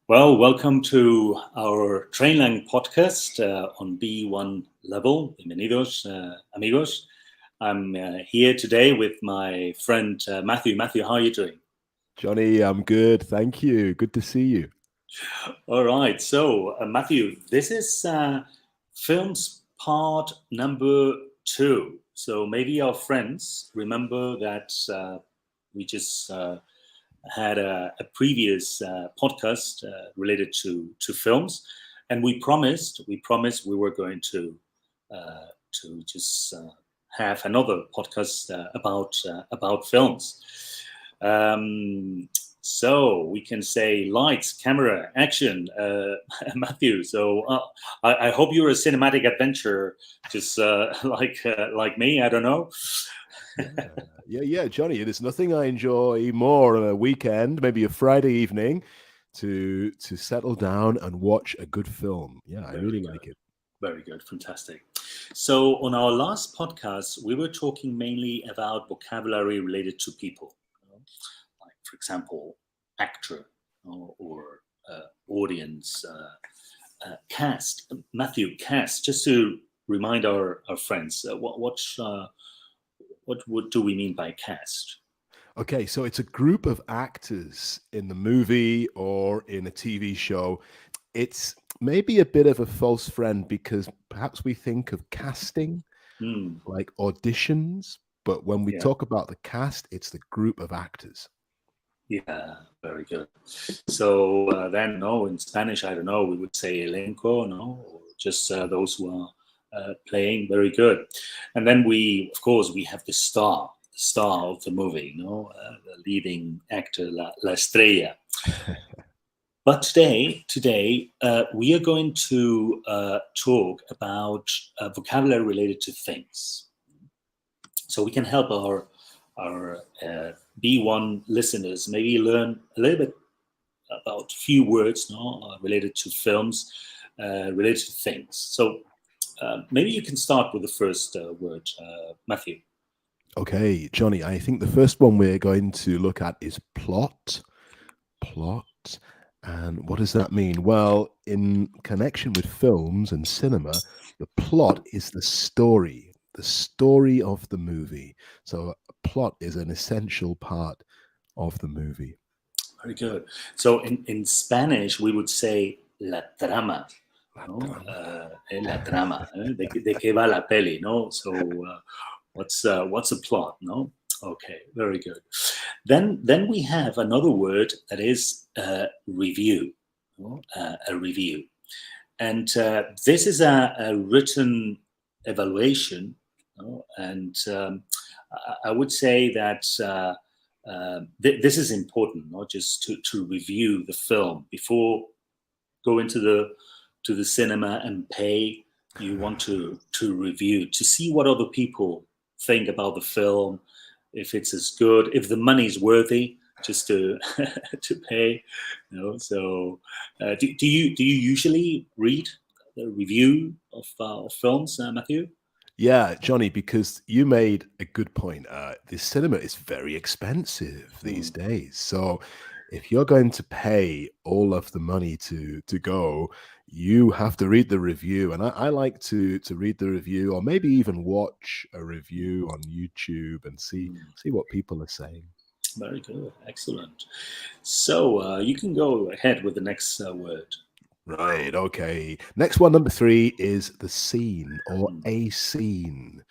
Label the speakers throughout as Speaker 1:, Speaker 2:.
Speaker 1: Well, welcome to our Trainlang podcast on B1 level. Bienvenidos, amigos. I'm here today with my friend Matthew. Matthew, how are you doing?
Speaker 2: Johnny, I'm good. Thank you. Good to see you.
Speaker 1: All right. So, Matthew, this is films part number 2. So maybe our friends remember that we just had a previous podcast related to films, and we promised we were going to just have another podcast about films. So we can say lights, camera, action, Matthew. So I hope you're a cinematic adventure, just like me. I don't know.
Speaker 2: Yeah, Johnny. There's nothing I enjoy more on a weekend, maybe a Friday evening, to settle down and watch a good film. Yeah, I really like it.
Speaker 1: Very good, fantastic. So on our last podcast, we were talking mainly about vocabulary related to people, like for example, actor or audience, cast. Matthew, cast. Just to remind our friends, what do we mean by cast?
Speaker 2: Okay, so it's a group of actors in the movie or in a TV show. It's maybe a bit of a false friend because perhaps we think of casting like auditions, but when we talk about the cast, it's the group of actors.
Speaker 1: Yeah, very good. So then, in Spanish, I don't know, we would say elenco, or just those who are playing. Very good. And then we have the star of the movie, the leading actor, la estrella. But today we are going to talk about vocabulary related to things, so we can help our B1 listeners maybe learn a little bit about a few words, related to films, related to things. So maybe you can start with the first word, Matthew.
Speaker 2: Okay, Johnny, I think the first one we're going to look at is plot. Plot. And what does that mean? Well, in connection with films and cinema, the plot is the story of the movie. So a plot is an essential part of the movie.
Speaker 1: Very good. So in Spanish, we would say la trama. La trama. De qué va la peli, no? So what's a plot, no? Okay, very good. Then we have another word that is review. A review, and this is a written evaluation, and I would say that this is important, not just to review the film before going to the cinema and pay. You want to review, to see what other people think about the film, if it's as good, if the money is worthy, just to pay. So do you usually read the review of films, Matthew?
Speaker 2: Yeah, Johnny, because you made a good point. The cinema is very expensive these days. So if you're going to pay all of the money to go, you have to read the review. And I like to read the review, or maybe even watch a review on YouTube and see what people are saying.
Speaker 1: Very good. Excellent. So you can go ahead with the next word.
Speaker 2: Right, okay. Next one, number 3, is the scene or a scene.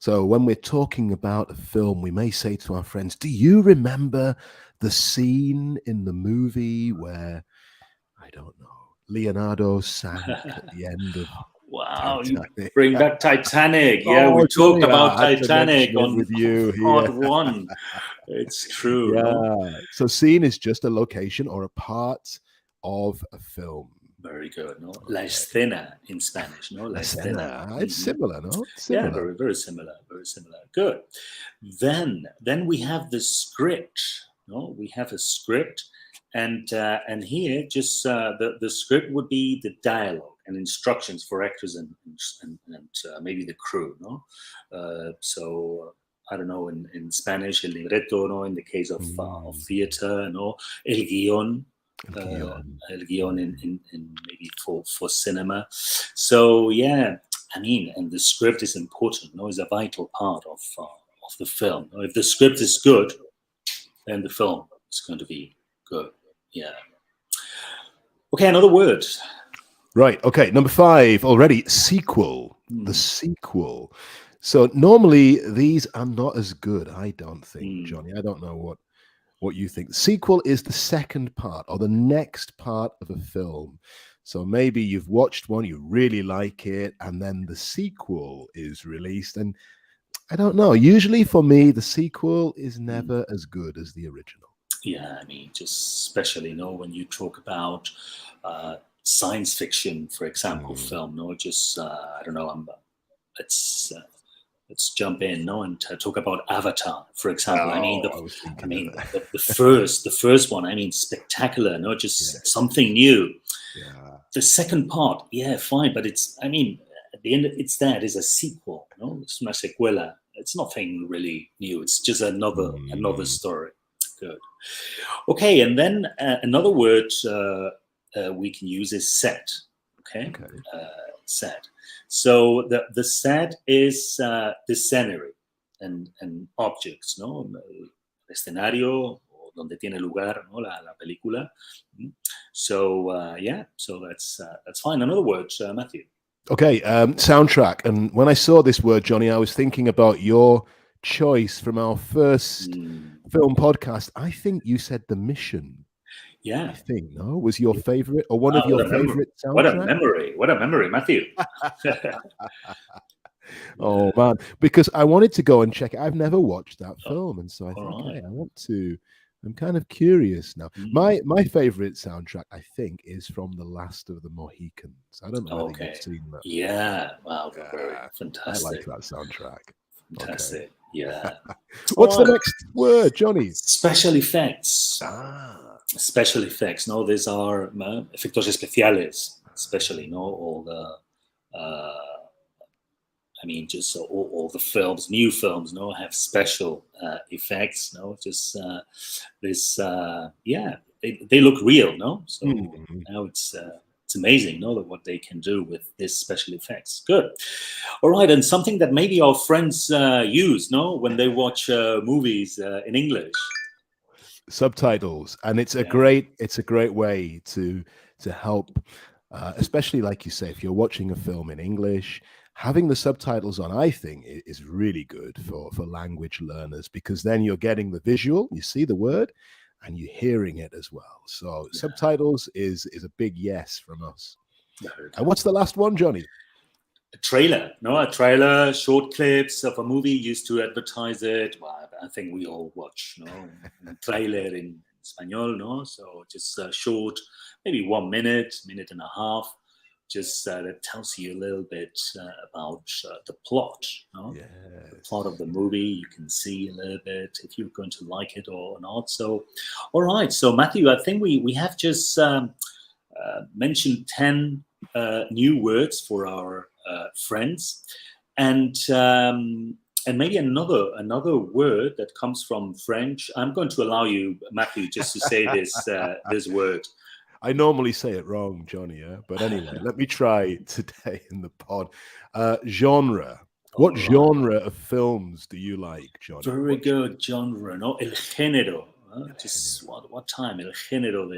Speaker 2: So when we're talking about a film, we may say to our friends, do you remember the scene in the movie where, I don't know, Leonardo sank at the end of
Speaker 1: Wow,
Speaker 2: Titanic?
Speaker 1: you bring back Titanic. Yeah, we talked about Titanic on
Speaker 2: with you
Speaker 1: part
Speaker 2: here.
Speaker 1: 1. It's true.
Speaker 2: Yeah.
Speaker 1: No?
Speaker 2: So scene is just a location or a part of a film.
Speaker 1: Very good. No, la escena in Spanish. No, la escena.
Speaker 2: It's similar, no? Similar.
Speaker 1: Yeah, very, very similar. Very similar. Good. Then we have the script. No, we have a script, and here just the script would be the dialogue and instructions for actors and maybe the crew. No, so I don't know, in Spanish, el libreto, no, in the case of theater, no, el guión, el guion in maybe for cinema. So yeah, I mean, and the script is important. No, is a vital part of the film. If the script is good, then the film is going to be good. Yeah. Okay, another word.
Speaker 2: Right. Okay. Number 5 already. Sequel. The sequel. So normally these are not as good, I don't think, Johnny. I don't know what you think. Sequel is the second part or the next part of a film. So maybe you've watched one, you really like it, and then the sequel is released. And I don't know. Usually for me, the sequel is never as good as the original.
Speaker 1: Yeah, I mean, just especially, when you talk about science fiction, for example, film, just I don't know. Let's jump in, and talk about Avatar, for example. I mean, the first one. I mean, spectacular, just something new.
Speaker 2: Yeah.
Speaker 1: The second part, fine, but it's. I mean, at the end, it's a sequel. It's una secuela. It's nothing really new. It's just another story. Good. Okay, and then another word we can use is set. Okay. Set. So the set is the scenery and objects, El escenario donde tiene lugar, la película. So so that's fine. Another word, Matthew.
Speaker 2: Okay, soundtrack. And when I saw this word, Johnny, I was thinking about your choice from our first film podcast. I think you said The Mission.
Speaker 1: Yeah.
Speaker 2: I think, was your favorite or one of your favorite soundtracks?
Speaker 1: What a memory, Matthew.
Speaker 2: Oh man, because I wanted to go and check it. I've never watched that film, and so I think, hey, I want to. I'm kind of curious now. My favorite soundtrack, I think, is from The Last of the Mohicans. I don't know whether you've seen that.
Speaker 1: Yeah, wow, very fantastic.
Speaker 2: I like that soundtrack.
Speaker 1: Fantastic. Okay. Yeah.
Speaker 2: What's the next word, Johnny?
Speaker 1: Special effects. Special effects. These are efectos especiales, especially. All the. I mean, just all the films, new films, have special effects. Just this. They look real. So now it's amazing, what they can do with this special effects. Good. All right, and something that maybe our friends use, when they watch movies in English.
Speaker 2: Subtitles, and it's a great way to help, especially like you say, if you're watching a film in English. Having the subtitles on, I think, is really good for language learners, because then you're getting the visual, you see the word, and you're hearing it as well. So subtitles is a big yes from us. And what's the last one, Johnny?
Speaker 1: A trailer. A trailer, short clips of a movie used to advertise it. Well, I think we all watch, a trailer in Español, So just short, maybe 1 minute, minute and a half. Just that tells you a little bit about the plot, the plot of the movie. You can see a little bit if you're going to like it or not. So, all right. So, Matthew, I think we have just mentioned 10 new words for our friends, and maybe another word that comes from French. I'm going to allow you, Matthew, just to say this word.
Speaker 2: I normally say it wrong, Johnny, but anyway, let me try today in the pod. Genre. What genre of films do you like, Johnny?
Speaker 1: Very good genre, El género. Just what time? El género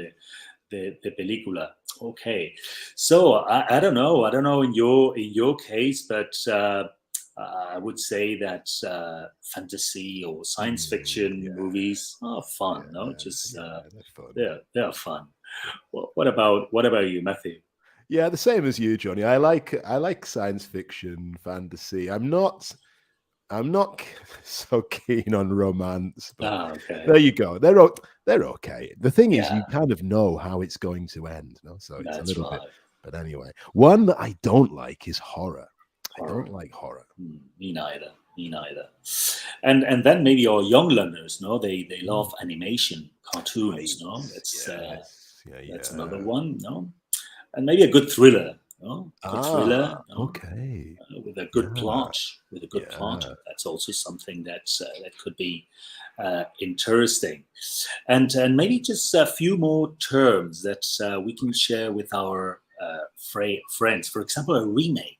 Speaker 1: de película. Okay. So I don't know. I don't know in your case, but I would say that fantasy or science fiction movies are fun. They're fun. Well, what about you, Matthew?
Speaker 2: Yeah, the same as you, Johnny. I like science fiction, fantasy. I'm not so keen on romance. But there you go. They're okay. The thing is, you kind of know how it's going to end. So it's a little bit. But anyway, one that I don't like is horror. I don't like horror.
Speaker 1: Me neither. And then maybe our young learners, they love animation, cartoons, That's another one, And maybe a good thriller. Good thriller,
Speaker 2: okay.
Speaker 1: with a good plot.
Speaker 2: Yeah.
Speaker 1: That's also something that could be interesting. And maybe just a few more terms that we can share with our friends. For example, a remake.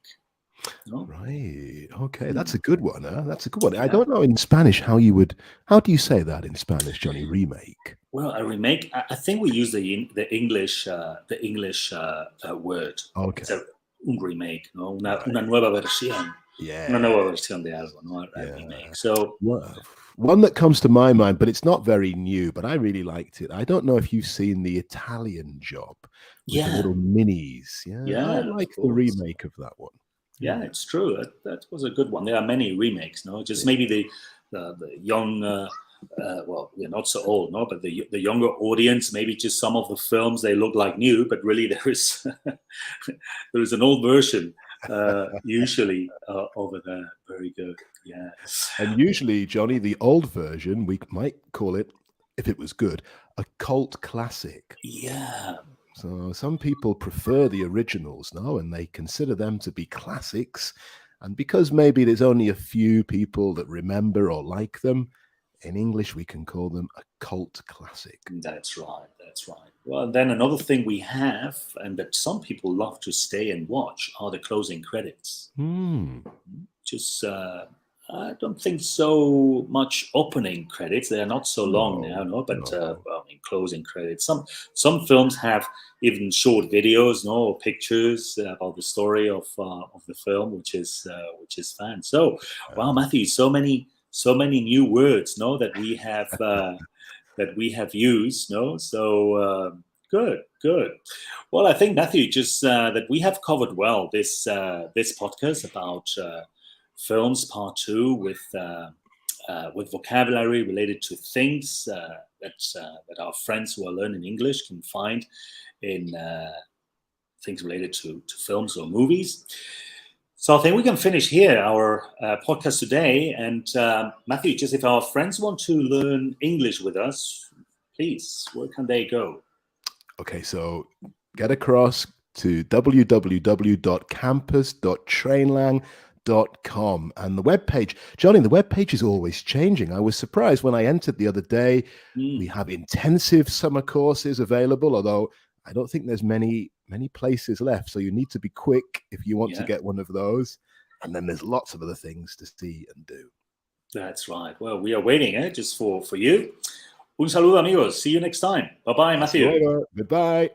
Speaker 2: Right. Okay. That's a good one. Huh? That's a good one. I
Speaker 1: Yeah.
Speaker 2: don't know in Spanish how do you say that in Spanish, Johnny? Remake.
Speaker 1: Well, a remake. I think we use the English word.
Speaker 2: Okay.
Speaker 1: It's un remake, ¿no?
Speaker 2: Right.
Speaker 1: Una nueva versión.
Speaker 2: Yeah.
Speaker 1: Una nueva versión de algo, ¿no? A remake. So
Speaker 2: one that comes to my mind, but it's not very new, but I really liked it. I don't know if you've seen the Italian Job with the little minis. Yeah. I like the remake of that one.
Speaker 1: Yeah, it's true. That was a good one. There are many remakes, no? Just maybe the young, well, we're not so old, no? But the younger audience, maybe just some of the films, they look like new, but really there is an old version usually over there. Very good. Yeah.
Speaker 2: And usually, Johnny, the old version, we might call it, if it was good, a cult classic.
Speaker 1: Yeah.
Speaker 2: So some people prefer the originals now, and they consider them to be classics. And because maybe there's only a few people that remember or like them, in English we can call them a cult classic.
Speaker 1: That's right. Well, then another thing we have, and that some people love to stay and watch, are the closing credits. Just I don't think so much opening credits. They are not so long now, no. But well, I mean, closing credits. Some films have even short videos, no, or pictures about the story of the film, which is fun. So, wow, Matthew, so many new words, no, that we have used, no. So good. Well, I think, Matthew, just that we have covered well this podcast about films part 2 with vocabulary related to things that our friends who are learning English can find in things related to films or movies. So I think we can finish here our podcast today. And Matthew, just if our friends want to learn English with us, please, where can they go?
Speaker 2: Okay, so get across to www.campus.trainlang.com, and the webpage, Johnny, the webpage is always changing. I was surprised when I entered the other day. We have intensive summer courses available, although I don't think there's many places left. So you need to be quick if you want to get one of those. And then there's lots of other things to see and do.
Speaker 1: That's right. Well, we are waiting just for you. Un saludo, amigos. See you next time. Bye-bye, Matthew.
Speaker 2: Goodbye.